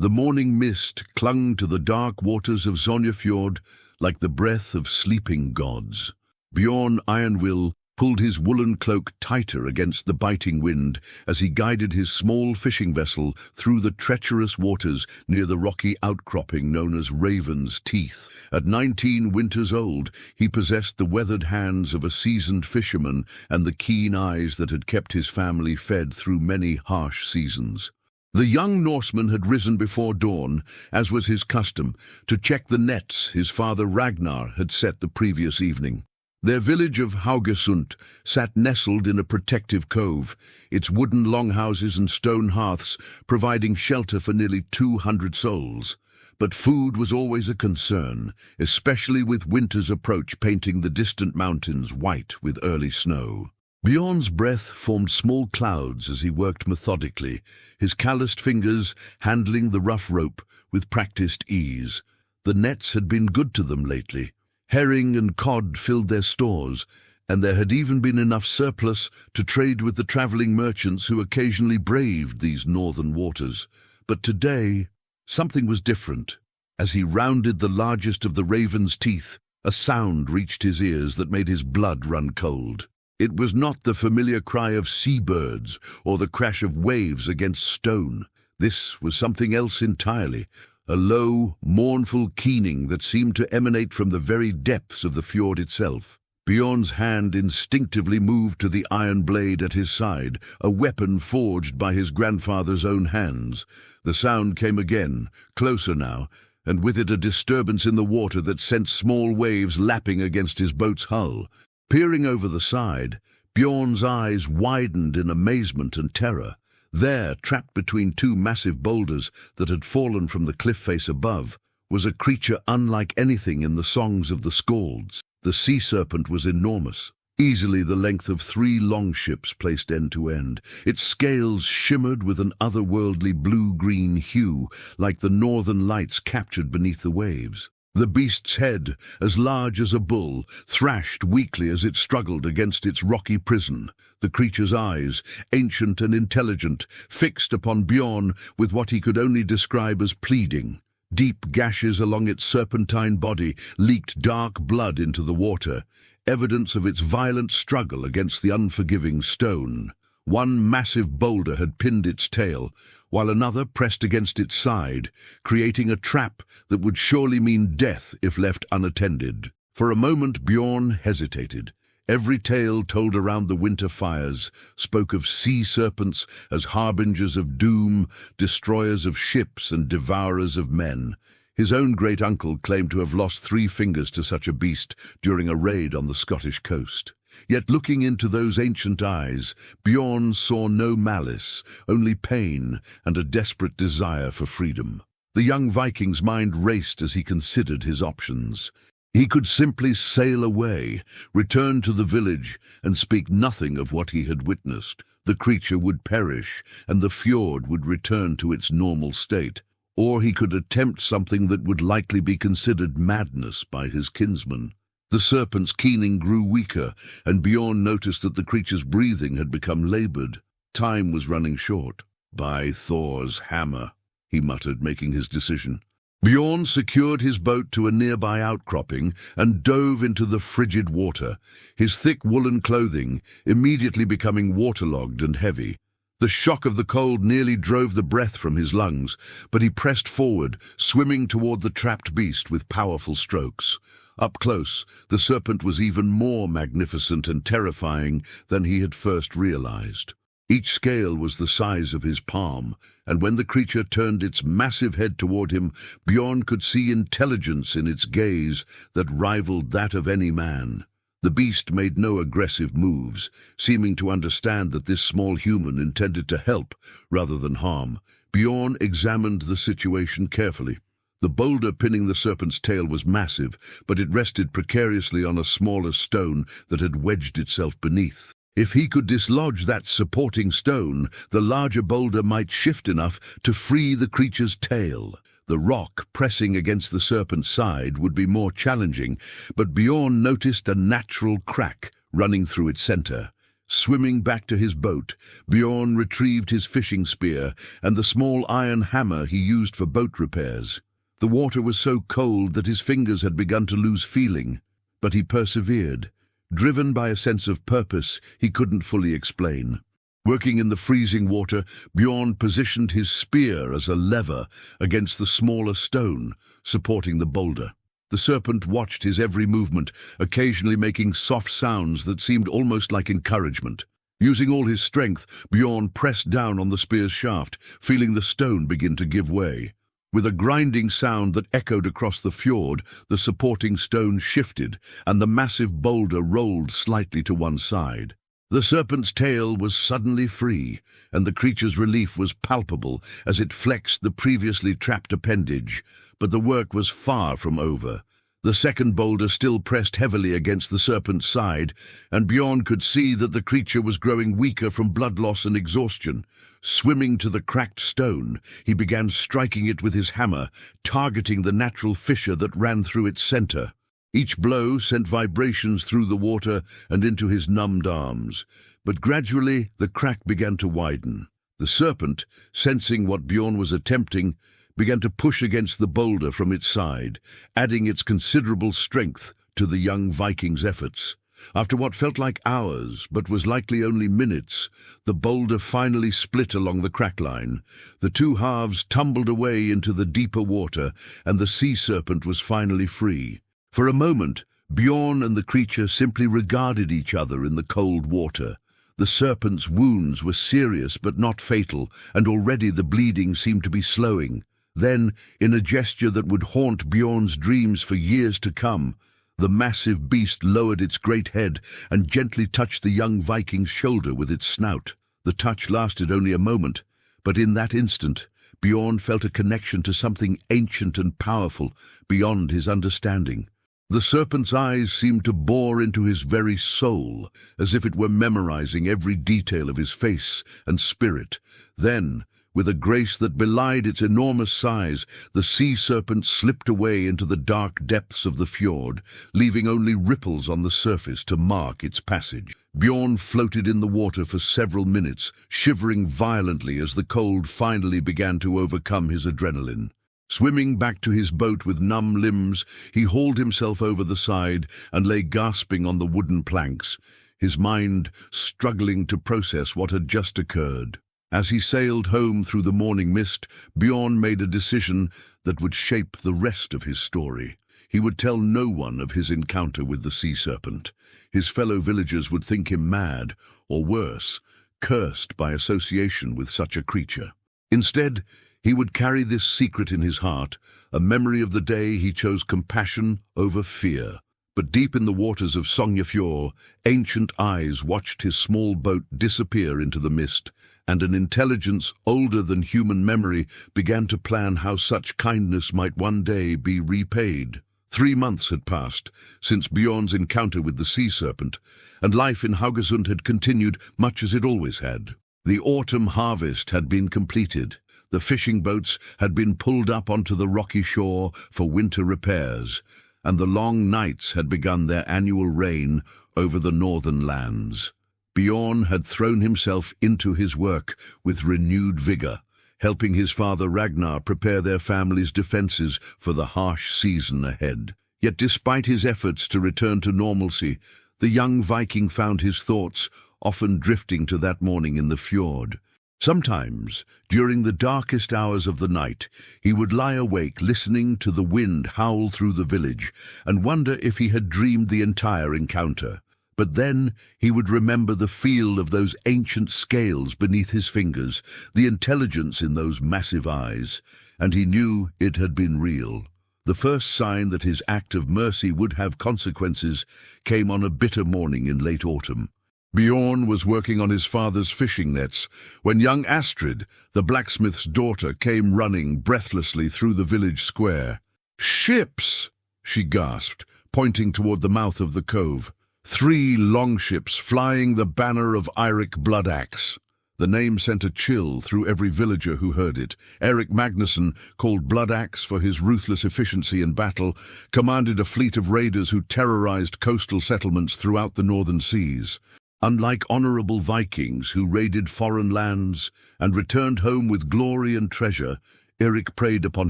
The morning mist clung to the dark waters of Fjord like the breath of sleeping gods. Bjorn Ironwill pulled his woolen cloak tighter against the biting wind as he guided his small fishing vessel through the treacherous waters near the rocky outcropping known as Raven's Teeth. At 19 winters old, he possessed the weathered hands of a seasoned fisherman and the keen eyes that had kept his family fed through many harsh seasons. The young Norseman had risen before dawn, as was his custom, to check the nets his father Ragnar had set the previous evening. Their village of Haugesund sat nestled in a protective cove, its wooden longhouses and stone hearths providing shelter for nearly 200 souls. But food was always a concern, especially with winter's approach painting the distant mountains white with early snow. Bjorn's breath formed small clouds as he worked methodically, his calloused fingers handling the rough rope with practiced ease. The nets had been good to them lately. Herring and cod filled their stores, and there had even been enough surplus to trade with the traveling merchants who occasionally braved these northern waters. But today, something was different. As he rounded the largest of the Raven's Teeth, a sound reached his ears that made his blood run cold. It was not the familiar cry of seabirds or the crash of waves against stone. This was something else entirely, a low, mournful keening that seemed to emanate from the very depths of the fjord itself. Bjorn's hand instinctively moved to the iron blade at his side, a weapon forged by his grandfather's own hands. The sound came again, closer now, and with it a disturbance in the water that sent small waves lapping against his boat's hull. Peering over the side, Bjorn's eyes widened in amazement and terror. There, trapped between two massive boulders that had fallen from the cliff face above, was a creature unlike anything in the songs of the Skalds. The sea serpent was enormous, easily the length of 3 longships placed end to end. Its scales shimmered with an otherworldly blue-green hue, like the northern lights captured beneath the waves. The beast's head, as large as a bull, thrashed weakly as it struggled against its rocky prison. The creature's eyes, ancient and intelligent, fixed upon Bjorn with what he could only describe as pleading. Deep gashes along its serpentine body leaked dark blood into the water, evidence of its violent struggle against the unforgiving stone. One massive boulder had pinned its tail, while another pressed against its side, creating a trap that would surely mean death if left unattended. For a moment Bjorn hesitated. Every tale told around the winter fires spoke of sea serpents as harbingers of doom, destroyers of ships and devourers of men. His own great-uncle claimed to have lost 3 fingers to such a beast during a raid on the Scottish coast. Yet looking into those ancient eyes, Bjorn saw no malice, only pain and a desperate desire for freedom. The young Viking's mind raced as he considered his options. He could simply sail away, return to the village, and speak nothing of what he had witnessed. The creature would perish, and the fjord would return to its normal state. Or he could attempt something that would likely be considered madness by his kinsmen. The serpent's keening grew weaker, and Bjorn noticed that the creature's breathing had become labored. Time was running short. "By Thor's hammer," he muttered, making his decision. Bjorn secured his boat to a nearby outcropping and dove into the frigid water, his thick woolen clothing immediately becoming waterlogged and heavy. The shock of the cold nearly drove the breath from his lungs, but he pressed forward, swimming toward the trapped beast with powerful strokes. Up close, the serpent was even more magnificent and terrifying than he had first realized. Each scale was the size of his palm, and when the creature turned its massive head toward him, Bjorn could see intelligence in its gaze that rivaled that of any man. The beast made no aggressive moves, seeming to understand that this small human intended to help rather than harm. Bjorn examined the situation carefully. The boulder pinning the serpent's tail was massive, but it rested precariously on a smaller stone that had wedged itself beneath. If he could dislodge that supporting stone, the larger boulder might shift enough to free the creature's tail. The rock pressing against the serpent's side would be more challenging, but Bjorn noticed a natural crack running through its center. Swimming back to his boat, Bjorn retrieved his fishing spear and the small iron hammer he used for boat repairs. The water was so cold that his fingers had begun to lose feeling, but he persevered, driven by a sense of purpose he couldn't fully explain. Working in the freezing water, Bjorn positioned his spear as a lever against the smaller stone, supporting the boulder. The serpent watched his every movement, occasionally making soft sounds that seemed almost like encouragement. Using all his strength, Bjorn pressed down on the spear's shaft, feeling the stone begin to give way. With a grinding sound that echoed across the fjord, the supporting stone shifted, and the massive boulder rolled slightly to one side. The serpent's tail was suddenly free, and the creature's relief was palpable as it flexed the previously trapped appendage, but the work was far from over. The second boulder still pressed heavily against the serpent's side, and Bjorn could see that the creature was growing weaker from blood loss and exhaustion. Swimming to the cracked stone, he began striking it with his hammer, targeting the natural fissure that ran through its center. Each blow sent vibrations through the water and into his numbed arms, but gradually the crack began to widen. The serpent, sensing what Bjorn was attempting, began to push against the boulder from its side, adding its considerable strength to the young Viking's efforts. After what felt like hours, but was likely only minutes, the boulder finally split along the crack line. The two halves tumbled away into the deeper water, and the sea serpent was finally free. For a moment, Bjorn and the creature simply regarded each other in the cold water. The serpent's wounds were serious but not fatal, and already the bleeding seemed to be slowing. Then, in a gesture that would haunt Bjorn's dreams for years to come, the massive beast lowered its great head and gently touched the young Viking's shoulder with its snout. The touch lasted only a moment, but in that instant, Bjorn felt a connection to something ancient and powerful beyond his understanding. The serpent's eyes seemed to bore into his very soul, as if it were memorizing every detail of his face and spirit. Then, with a grace that belied its enormous size, the sea serpent slipped away into the dark depths of the fjord, leaving only ripples on the surface to mark its passage. Bjorn floated in the water for several minutes, shivering violently as the cold finally began to overcome his adrenaline. Swimming back to his boat with numb limbs, he hauled himself over the side and lay gasping on the wooden planks, his mind struggling to process what had just occurred. As he sailed home through the morning mist, Bjorn made a decision that would shape the rest of his story. He would tell no one of his encounter with the sea serpent. His fellow villagers would think him mad, or worse, cursed by association with such a creature. Instead, he would carry this secret in his heart, a memory of the day he chose compassion over fear. But deep in the waters of Sognafjord, ancient eyes watched his small boat disappear into the mist, and an intelligence older than human memory began to plan how such kindness might one day be repaid. 3 months had passed since Bjorn's encounter with the sea serpent, and life in Haugesund had continued much as it always had. The autumn harvest had been completed. The fishing boats had been pulled up onto the rocky shore for winter repairs, and the long nights had begun their annual reign over the northern lands. Bjorn had thrown himself into his work with renewed vigor, helping his father Ragnar prepare their family's defenses for the harsh season ahead. Yet despite his efforts to return to normalcy, the young Viking found his thoughts often drifting to that morning in the fjord. Sometimes, during the darkest hours of the night, he would lie awake listening to the wind howl through the village and wonder if he had dreamed the entire encounter. But then he would remember the feel of those ancient scales beneath his fingers, the intelligence in those massive eyes, and he knew it had been real. The first sign that his act of mercy would have consequences came on a bitter morning in late autumn. Bjorn was working on his father's fishing nets when young Astrid, the blacksmith's daughter, came running breathlessly through the village square. "Ships!" she gasped, pointing toward the mouth of the cove. 3 longships flying the banner of Eirik Bloodaxe. The name sent a chill through every villager who heard it. Eric Magnusson, called Bloodaxe for his ruthless efficiency in battle, commanded a fleet of raiders who terrorized coastal settlements throughout the northern seas. Unlike honorable Vikings who raided foreign lands and returned home with glory and treasure, Eric preyed upon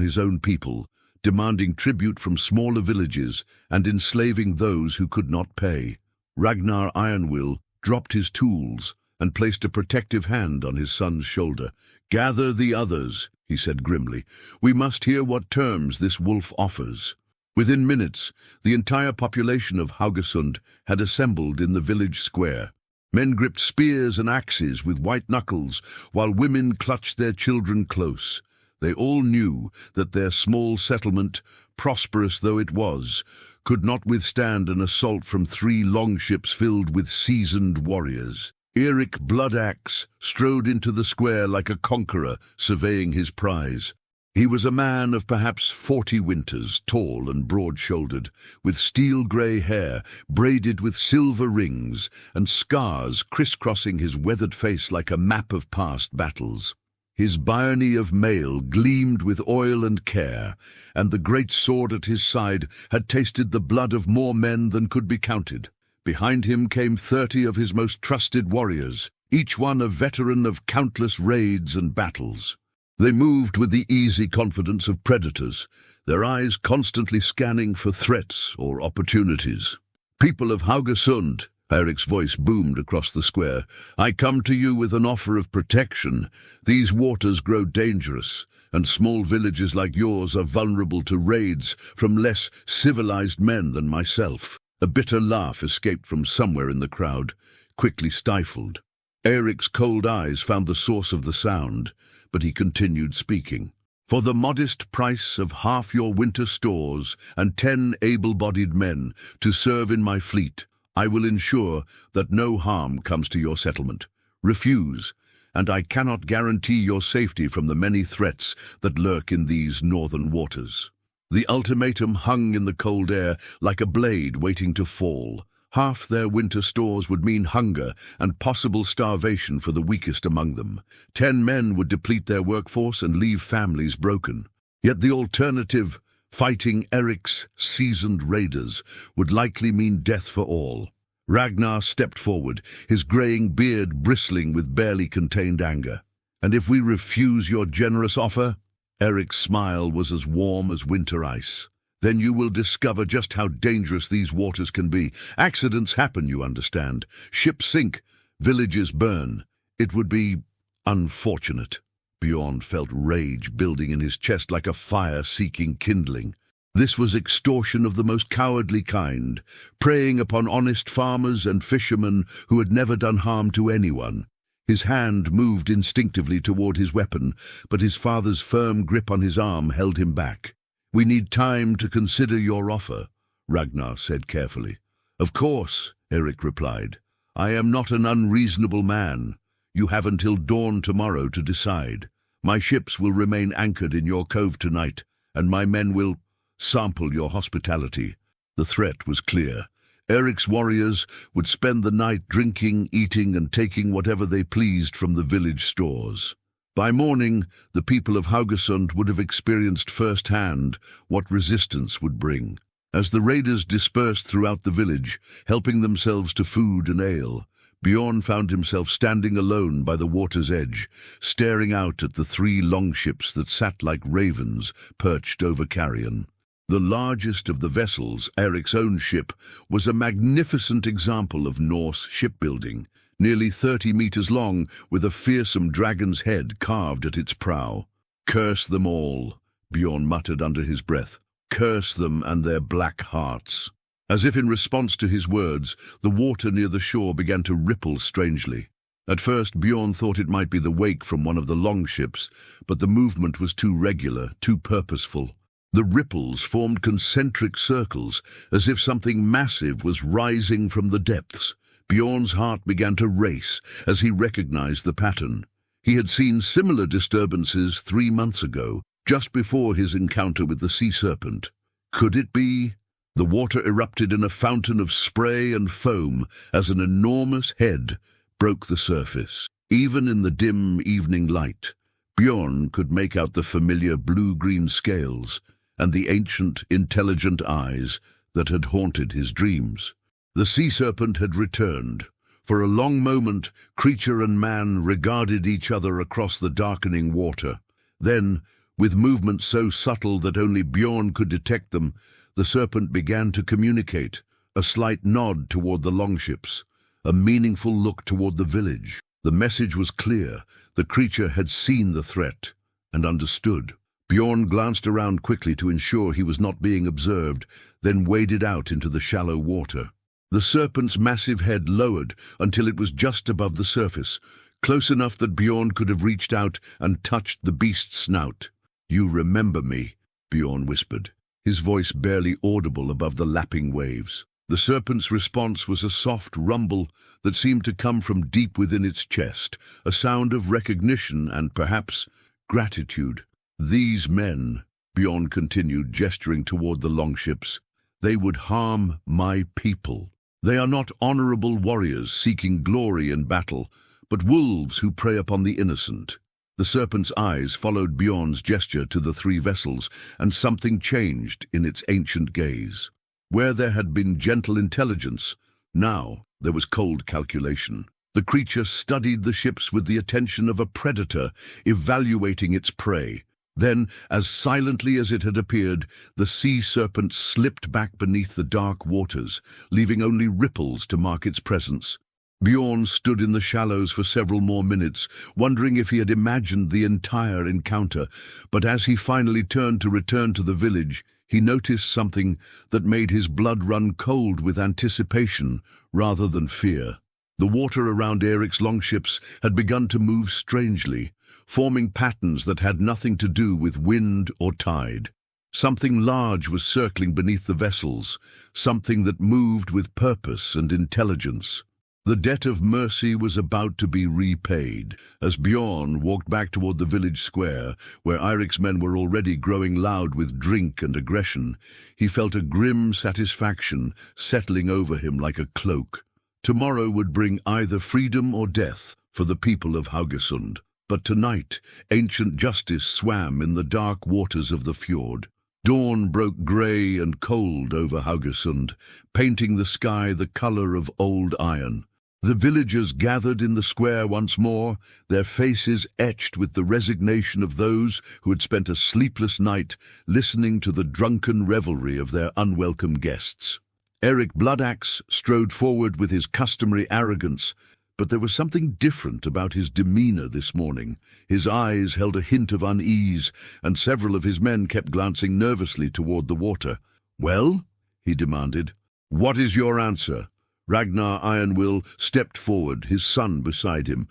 his own people, demanding tribute from smaller villages and enslaving those who could not pay. Ragnar Ironwill dropped his tools and placed a protective hand on his son's shoulder. "Gather the others," he said grimly. "We must hear what terms this wolf offers." Within minutes, the entire population of Haugesund had assembled in the village square. Men gripped spears and axes with white knuckles, while women clutched their children close. They all knew that their small settlement, prosperous though it was, could not withstand an assault from 3 longships filled with seasoned warriors. Eric Bloodaxe strode into the square like a conqueror surveying his prize. He was a man of perhaps 40 winters, tall and broad-shouldered, with steel-grey hair braided with silver rings and scars crisscrossing his weathered face like a map of past battles. His byrnie of mail gleamed with oil and care, and the great sword at his side had tasted the blood of more men than could be counted. Behind him came 30 of his most trusted warriors, each one a veteran of countless raids and battles. They moved with the easy confidence of predators, their eyes constantly scanning for threats or opportunities. "People of Haugesund," Eric's voice boomed across the square, "I come to you with an offer of protection. These waters grow dangerous, and small villages like yours are vulnerable to raids from less civilized men than myself." A bitter laugh escaped from somewhere in the crowd, quickly stifled. Eric's cold eyes found the source of the sound, but he continued speaking. "For the modest price of half your winter stores and 10 able-bodied men to serve in my fleet, I will ensure that no harm comes to your settlement. Refuse, and I cannot guarantee your safety from the many threats that lurk in these northern waters." The ultimatum hung in the cold air like a blade waiting to fall. Half their winter stores would mean hunger and possible starvation for the weakest among them. 10 men would deplete their workforce and leave families broken. Yet the alternative, fighting Eric's seasoned raiders, would likely mean death for all. Ragnar stepped forward, his greying beard bristling with barely contained anger. "And if we refuse your generous offer?" Eric's smile was as warm as winter ice. "Then you will discover just how dangerous these waters can be. Accidents happen, you understand. Ships sink, villages burn. It would be unfortunate." Bjorn felt rage building in his chest like a fire seeking kindling. This was extortion of the most cowardly kind, preying upon honest farmers and fishermen who had never done harm to anyone. His hand moved instinctively toward his weapon, but his father's firm grip on his arm held him back. "We need time to consider your offer," Ragnar said carefully. "Of course," Eric replied. "I am not an unreasonable man. You have until dawn tomorrow to decide. My ships will remain anchored in your cove tonight, and my men will sample your hospitality." The threat was clear. Eric's warriors would spend the night drinking, eating, and taking whatever they pleased from the village stores. By morning, the people of Haugesund would have experienced firsthand what resistance would bring. As the raiders dispersed throughout the village, helping themselves to food and ale, Bjorn found himself standing alone by the water's edge, staring out at the 3 longships that sat like ravens perched over Carrion. The largest of the vessels, Eric's own ship, was a magnificent example of Norse shipbuilding, nearly 30 meters long, with a fearsome dragon's head carved at its prow. "Curse them all," Bjorn muttered under his breath. "Curse them and their black hearts." As if in response to his words, the water near the shore began to ripple strangely. At first, Bjorn thought it might be the wake from one of the longships, but the movement was too regular, too purposeful. The ripples formed concentric circles, as if something massive was rising from the depths. Bjorn's heart began to race as he recognized the pattern. He had seen similar disturbances 3 months ago, just before his encounter with the sea serpent. Could it be? The water erupted in a fountain of spray and foam as an enormous head broke the surface. Even in the dim evening light, Bjorn could make out the familiar blue-green scales and the ancient, intelligent eyes that had haunted his dreams. The sea serpent had returned, For a long moment, creature and man regarded each other across the darkening water. Then, with movements so subtle that only Bjorn could detect them, the serpent began to communicate, a slight nod toward the longships, a meaningful look toward the village. The message was clear. The creature had seen the threat and understood. Bjorn glanced around quickly to ensure he was not being observed, then waded out into the shallow water. The serpent's massive head lowered until it was just above the surface, close enough that Bjorn could have reached out and touched the beast's snout. "You remember me," Bjorn whispered, his voice barely audible above the lapping waves. The serpent's response was a soft rumble that seemed to come from deep within its chest, a sound of recognition and, perhaps, gratitude. "These men," Bjorn continued, gesturing toward the longships, "they would harm my people. They are not honorable warriors seeking glory in battle, but wolves who prey upon the innocent." The serpent's eyes followed Bjorn's gesture to the three vessels, and something changed in its ancient gaze. Where there had been gentle intelligence, now there was cold calculation. The creature studied the ships with the attention of a predator, evaluating its prey. Then, as silently as it had appeared, the sea serpent slipped back beneath the dark waters, leaving only ripples to mark its presence. Bjorn stood in the shallows for several more minutes, wondering if he had imagined the entire encounter, but as he finally turned to return to the village, he noticed something that made his blood run cold with anticipation rather than fear. The water around Eric's longships had begun to move strangely, forming patterns that had nothing to do with wind or tide. Something large was circling beneath the vessels, something that moved with purpose and intelligence. The debt of mercy was about to be repaid. As Bjorn walked back toward the village square, where Eric's men were already growing loud with drink and aggression, he felt a grim satisfaction settling over him like a cloak. Tomorrow would bring either freedom or death for the people of Haugesund. But tonight, ancient justice swam in the dark waters of the fjord. Dawn broke grey and cold over Haugesund, painting the sky the colour of old iron. The villagers gathered in the square once more, their faces etched with the resignation of those who had spent a sleepless night listening to the drunken revelry of their unwelcome guests. Eric Bloodaxe strode forward with his customary arrogance, but there was something different about his demeanor this morning. His eyes held a hint of unease, and several of his men kept glancing nervously toward the water. "Well?" he demanded. "What is your answer?" Ragnar Ironwill stepped forward, his son beside him.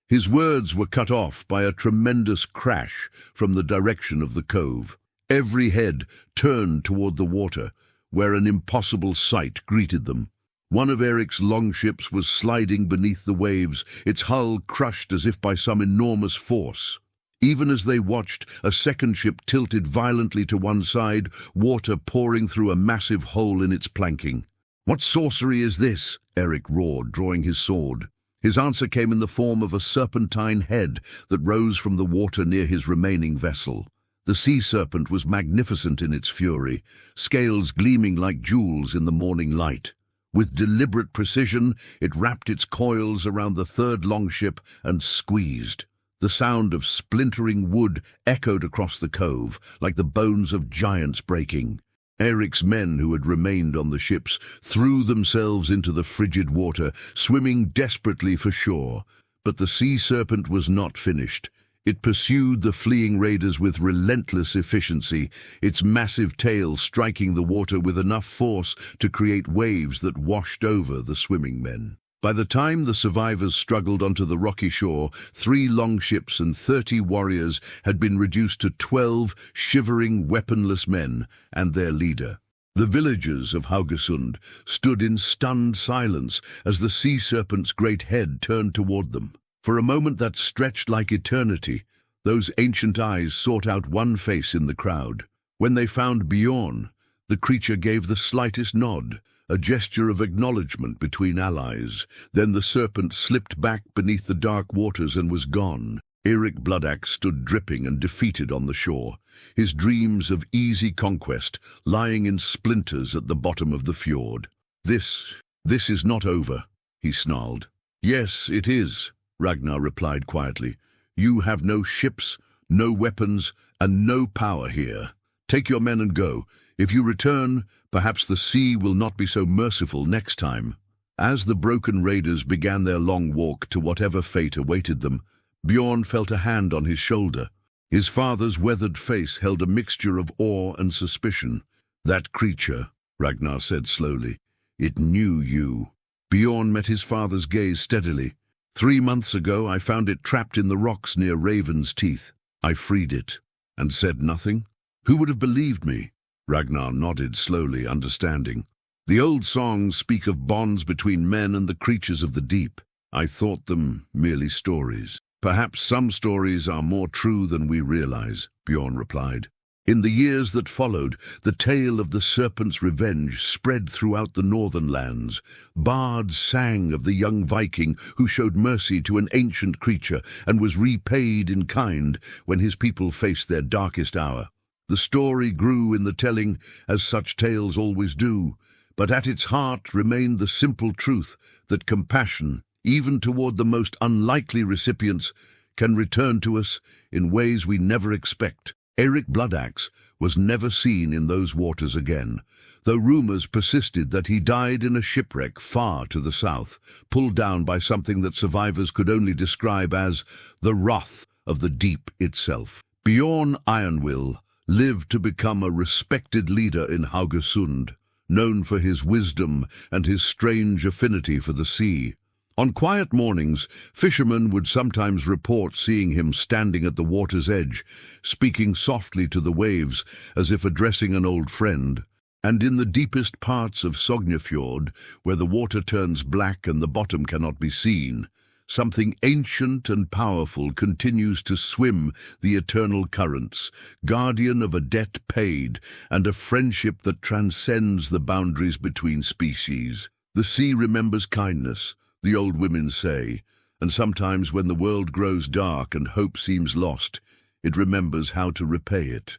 His words were cut off by a tremendous crash from the direction of the cove. Every head turned toward the water, where an impossible sight greeted them. One of Eric's longships was sliding beneath the waves, its hull crushed as if by some enormous force. Even as they watched, a second ship tilted violently to one side, water pouring through a massive hole in its planking. "What sorcery is this?" Eric roared, drawing his sword. His answer came in the form of a serpentine head that rose from the water near his remaining vessel. The sea serpent was magnificent in its fury, scales gleaming like jewels in the morning light. With deliberate precision, it wrapped its coils around the third longship and squeezed. The sound of splintering wood echoed across the cove, like the bones of giants breaking. Eric's men who had remained on the ships threw themselves into the frigid water, swimming desperately for shore. But the sea serpent was not finished. It pursued the fleeing raiders with relentless efficiency, its massive tail striking the water with enough force to create waves that washed over the swimming men. By the time the survivors struggled onto the rocky shore, 3 longships and 30 warriors had been reduced to 12 shivering, weaponless men and their leader. The villagers of Haugesund stood in stunned silence as the sea serpent's great head turned toward them. For a moment that stretched like eternity, those ancient eyes sought out one face in the crowd. When they found Bjorn, the creature gave the slightest nod, a gesture of acknowledgement between allies. Then the serpent slipped back beneath the dark waters and was gone. Eric Bloodaxe stood dripping and defeated on the shore, his dreams of easy conquest lying in splinters at the bottom of the fjord. This is not over. he snarled. Yes, it is, Ragnar replied quietly. You have no ships, no weapons, and no power here. Take your men and go. If you return, perhaps the sea will not be so merciful next time. As the broken raiders began their long walk to whatever fate awaited them, Bjorn felt a hand on his shoulder. His father's weathered face held a mixture of awe and suspicion. That creature, Ragnar said slowly, it knew you. Bjorn met his father's gaze steadily. 3 months ago I found it trapped in the rocks near Raven's Teeth. I freed it. And said nothing? Who would have believed me? Ragnar nodded slowly, understanding. The old songs speak of bonds between men and the creatures of the deep. I thought them merely stories. Perhaps some stories are more true than we realize, Bjorn replied. In the years that followed, the tale of the Serpent's revenge spread throughout the northern lands. Bards sang of the young Viking who showed mercy to an ancient creature and was repaid in kind when his people faced their darkest hour. The story grew in the telling, as such tales always do, but at its heart remained the simple truth that compassion, even toward the most unlikely recipients, can return to us in ways we never expect. Eric Bloodaxe was never seen in those waters again, though rumors persisted that he died in a shipwreck far to the south, pulled down by something that survivors could only describe as the wrath of the deep itself. Bjorn Ironwill lived to become a respected leader in Haugesund, known for his wisdom and his strange affinity for the sea. On quiet mornings, fishermen would sometimes report seeing him standing at the water's edge, speaking softly to the waves as if addressing an old friend. And in the deepest parts of Sognefjord, where the water turns black and the bottom cannot be seen, something ancient and powerful continues to swim the eternal currents, guardian of a debt paid and a friendship that transcends the boundaries between species. The sea remembers kindness, the old women say, and sometimes when the world grows dark and hope seems lost, it remembers how to repay it.